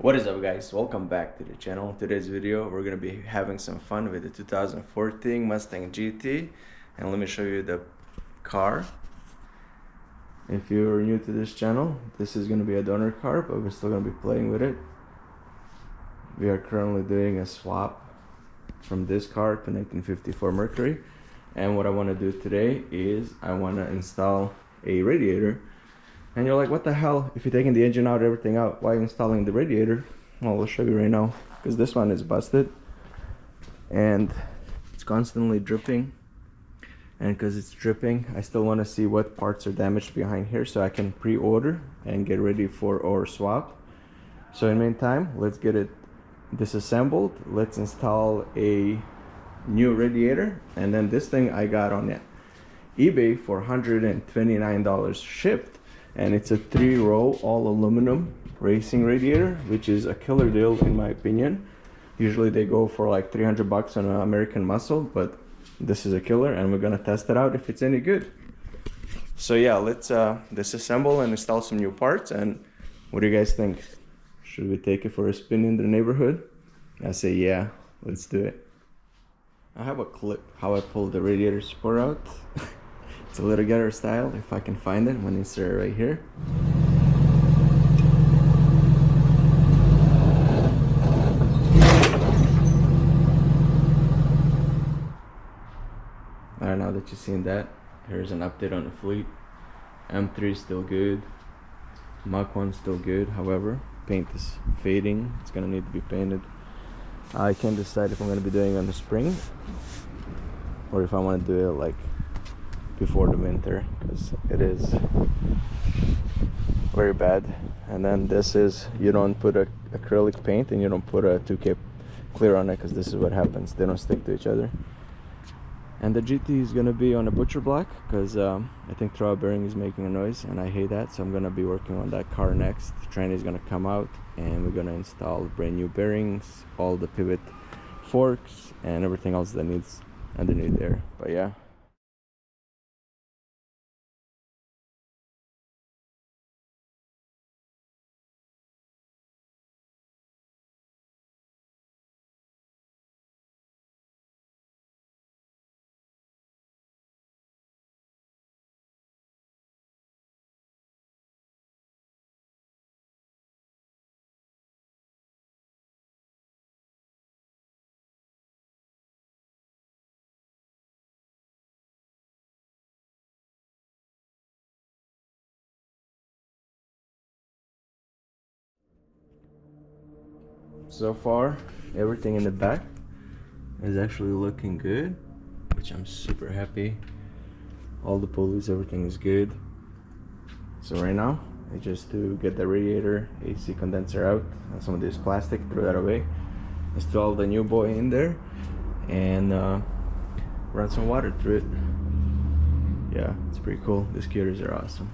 What is up, guys? Welcome back to the channel. In today's video we're gonna be having some fun with the 2014 Mustang GT, and let me show you the car. If you're new to this channel, this is gonna be a donor car, but we're still gonna be playing with it. We are currently doing a swap from this car to 1954 Mercury, and what I want to do today is I want to install a radiator. And you're like, what the hell, if you're taking the engine out, everything out, why are you installing the radiator? Well, I'll show you right now, because this one is busted and it's constantly dripping, and because it's dripping I still want to see what parts are damaged behind here so I can pre-order and get ready for our swap. So in the meantime, let's get it disassembled. Let's install a new radiator, and then this thing I got on eBay for $129 shipped, and it's a 3-row all aluminum racing radiator, which is a killer deal in my opinion. Usually they go for like 300 bucks on an American Muscle, but this is a killer, and we're gonna test it out if it's any good. So yeah, let's disassemble and install some new parts. And what do you guys think? Should we take it for a spin in the neighborhood? I say yeah, let's do it. I have a clip how I pulled the radiator support out. It's a little getter style, if I can find it. I'm gonna insert it right here. Alright, now that you've seen that, here's an update on the fleet. M3 is still good. Mach 1 still good, however, paint is fading. It's gonna need to be painted. I can't decide if I'm gonna be doing it on the spring or if I want to do it like before the winter, because it is very bad. And then this is, you don't put a acrylic paint and you don't put a 2K clear on it, because this is what happens, they don't stick to each other. And the GT is gonna be on a butcher block because I think throwout bearing is making a noise and I hate that, so I'm gonna be working on that car next. The train is gonna come out and we're gonna install brand new bearings, all the pivot forks and everything else that needs underneath there. But yeah, so far everything in the back is actually looking good, which I'm super happy. All the pulleys, everything is good. So right now I just to get the radiator AC condenser out and some of this plastic, throw that away, install the new boy in there and run some water through it. Yeah, it's pretty cool. These cutters are awesome.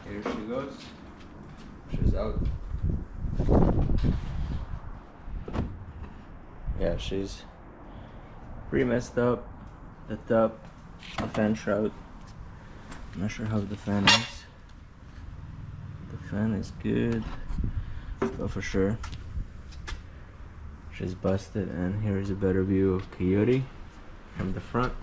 Here she goes. She's out. Yeah, she's pretty messed up. The top, the fan shroud. I'm not sure how the fan is. The fan is good, but for sure she's busted. And here is a better view of Coyote from the front,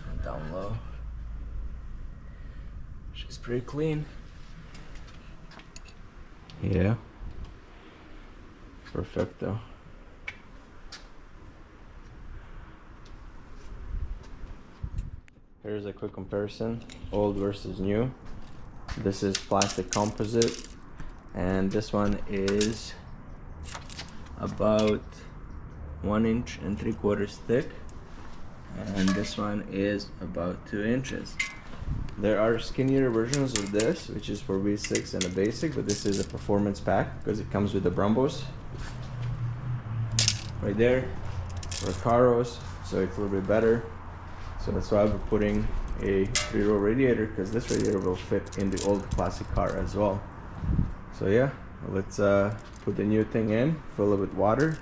from down low. She's pretty clean. Yeah, perfecto. Here's a quick comparison, old versus new. This is plastic composite, and this one is about 1 3/4 inches thick, and this one is about 2 inches. There are skinnier versions of this, which is for V6 and a basic, but this is a performance pack because it comes with the Brembos right there, or Caros, so it's a little bit better. So that's why we're putting a 3-row radiator, because this radiator will fit in the old classic car as well. So yeah, let's put the new thing in, fill it with water,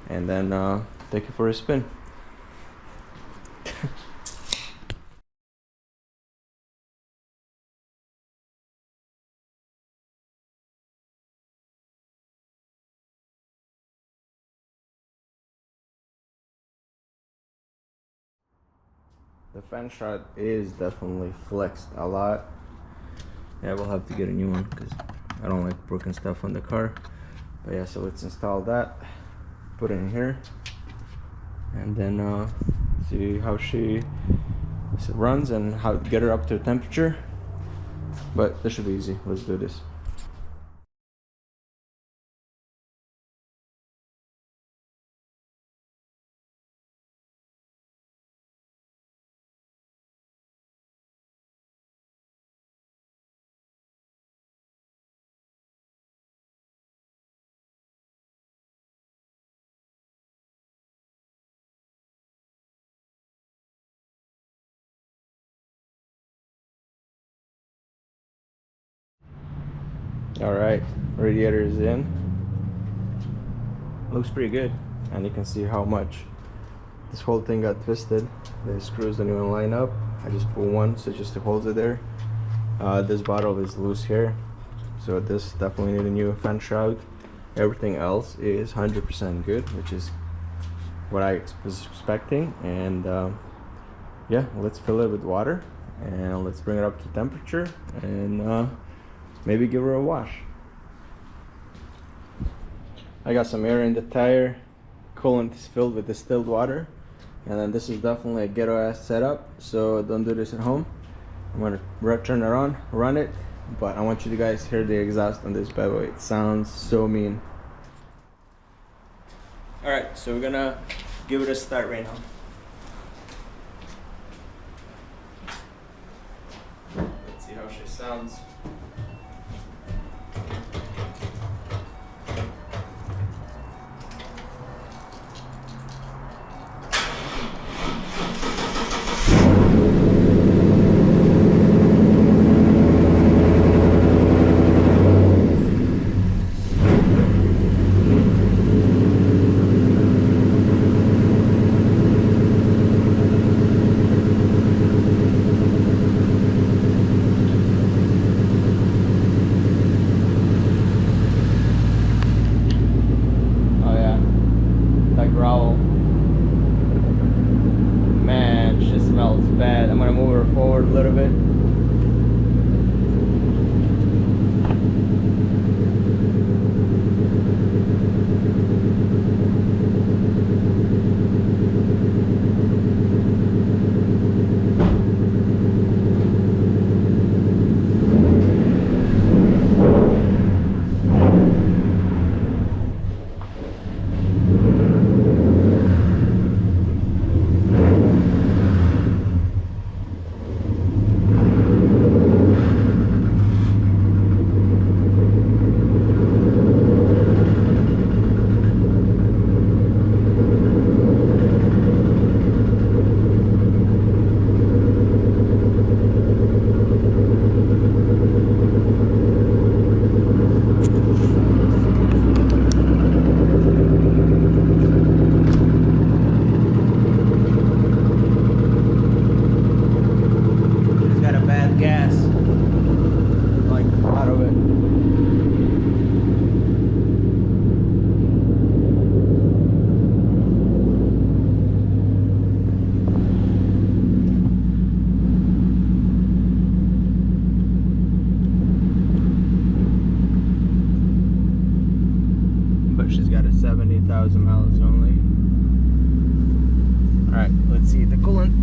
and then take it for a spin. The fan shroud is definitely flexed a lot. Yeah, we'll have to get a new one because I don't like broken stuff on the car. But yeah, so let's install that, put it in here, and then see how she runs and how to get her up to temperature. But this should be easy. Let's do this. Alright, radiator is in. Looks pretty good, and you can see how much this whole thing got twisted. The screws don't even line up. I just pull one, so just to hold it there. This bottle is loose here, so this definitely need a new fan shroud. Everything else is 100% good, which is what I was expecting. And yeah, let's fill it with water and let's bring it up to temperature and maybe give her a wash. I got some air in the tire, coolant is filled with distilled water, and then this is definitely a ghetto ass setup, so don't do this at home. I'm gonna turn it on, run it, but I want you to guys hear the exhaust on this bad boy. It sounds so mean. Alright, so we're gonna give it a start right now. Let's see how she sounds. Growl. Man, she smells bad. I'm gonna move her forward a little bit. She's got a 70,000 miles only. Alright, let's see the coolant.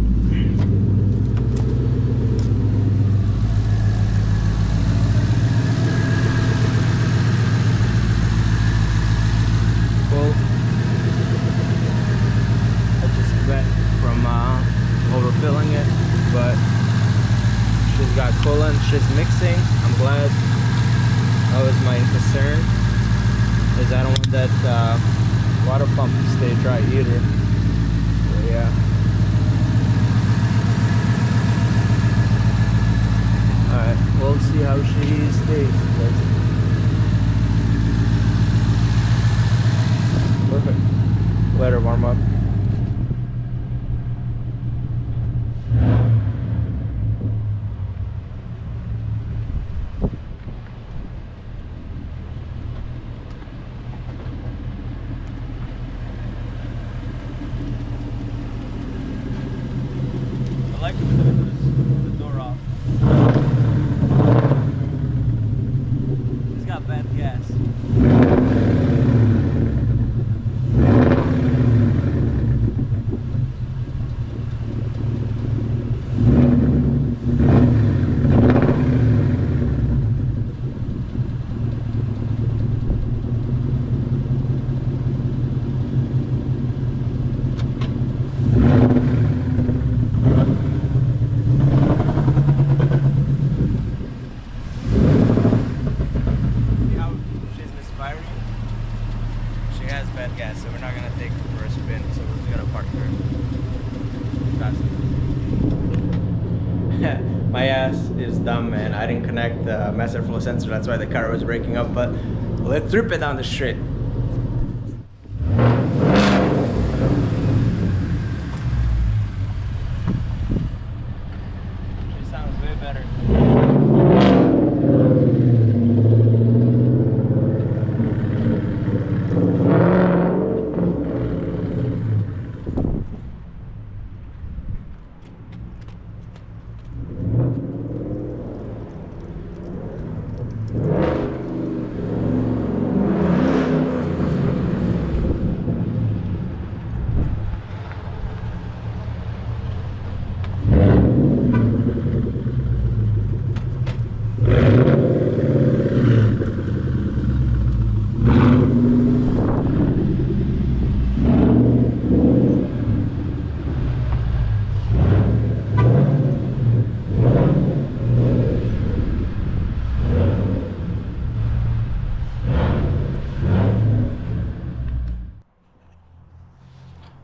filling it, but she's got coolant, she's mixing. I'm glad. That was my concern, is I don't want that water pump to stay dry either. So yeah. Alright, we'll see how she stays. Perfect. Let her warm up. I like it with the door off. It's got bad gas. She has bad gas, so we're not gonna take her for a spin, so we're just gonna park her. My ass is dumb, man. I didn't connect the master flow sensor, that's why the car was breaking up, but let's rip it down the street. She sounds way better.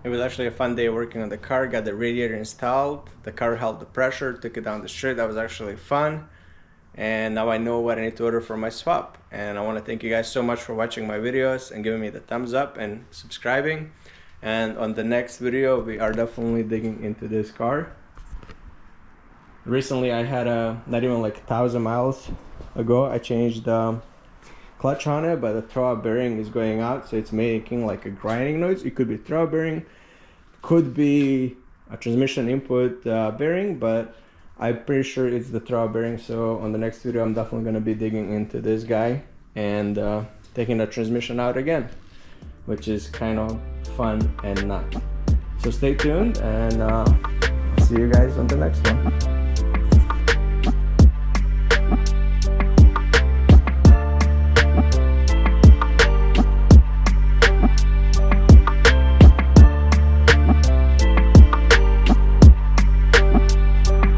It was actually a fun day working on the car. Got the radiator installed. The car held the pressure, took it down the street. That was actually fun. And now I know what I need to order for my swap. And I want to thank you guys so much for watching my videos and giving me the thumbs up and subscribing. And on the next video, we are definitely digging into this car. Recently, I had not even like 1,000 miles ago, I changed the clutch on it, but the throwout bearing is going out, so it's making like a grinding noise. It could be throwout bearing, could be a transmission input bearing, but I'm pretty sure it's the throwout bearing. So on the next video, I'm definitely going to be digging into this guy and taking the transmission out again, which is kind of fun and not. So stay tuned, and see you guys on the next one.